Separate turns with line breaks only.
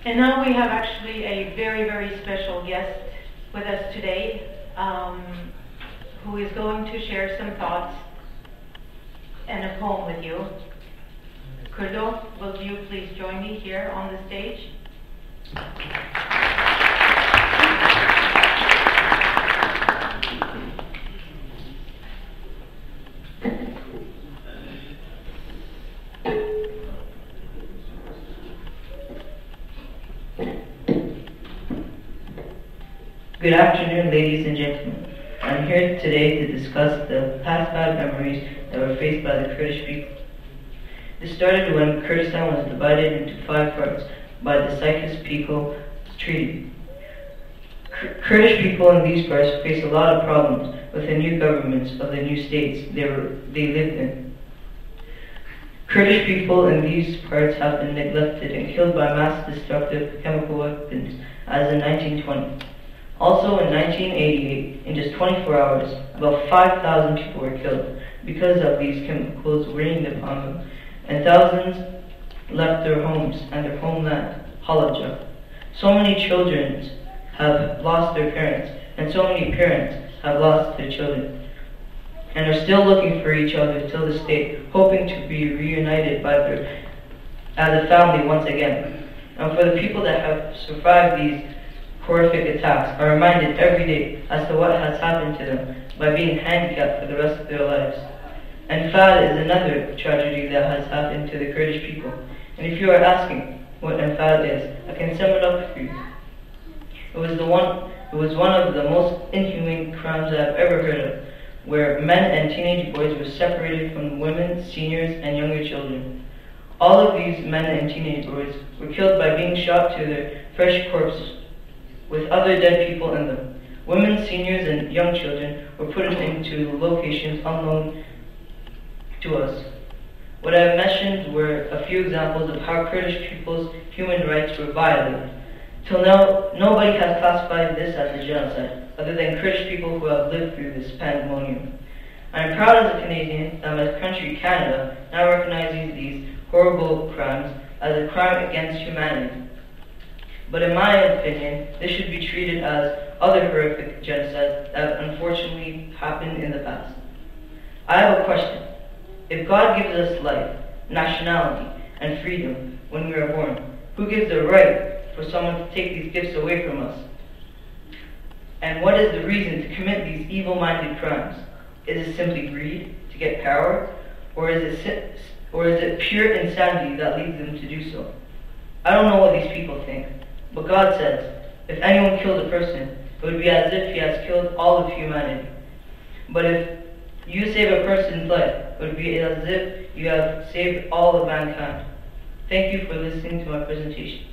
And now we have actually a very, very special guest with us today, who is going to share some thoughts and a poem with you. Kurdo, will you please join me here on the stage?
Good afternoon, ladies and gentlemen. I'm here today to discuss the past bad memories that were faced by the Kurdish people. This started when Kurdistan was divided into 5 parts by the Sykes-Picot Treaty. Kurdish people in these parts faced a lot of problems with the new governments of the new states they lived in. Kurdish people in these parts have been neglected and killed by mass destructive chemical weapons as in 1920. Also in 1988, in just 24 hours, about 5,000 people were killed because of these chemicals rained upon them, and thousands left their homes and their homeland, halabja. So many children have lost their parents, and so many parents have lost their children, and are still looking for each other till this day, hoping to be reunited as a family once again. And for the people that have survived these horrific attacks are reminded every day as to what has happened to them by being handicapped for the rest of their lives. Anfal is another tragedy that has happened to the Kurdish people. And if you are asking what anfal is, I can sum it up for you. It was one of the most inhumane crimes I have ever heard of, where men and teenage boys were separated from women, seniors, and younger children. All of these men and teenage boys were killed by being shot to their fresh corpses with other dead people in them. Women, seniors, and young children were put into locations unknown to us. What I have mentioned were a few examples of how Kurdish people's human rights were violated. Till now, nobody has classified this as a genocide, other than Kurdish people who have lived through this pandemonium. I am proud as a Canadian that my country, Canada, now recognizes these horrible crimes as a crime against humanity. But in my opinion, this should be treated as other horrific genocides that have unfortunately happened in the past. I have a question. If God gives us life, nationality, and freedom when we are born, who gives the right for someone to take these gifts away from us? And what is the reason to commit these evil-minded crimes? Is it simply greed to get power, or is it pure insanity that leads them to do so? I don't know what these people think. But God says, if anyone killed a person, it would be as if he has killed all of humanity. But if you save a person's life, it would be as if you have saved all of mankind. Thank you for listening to my presentation.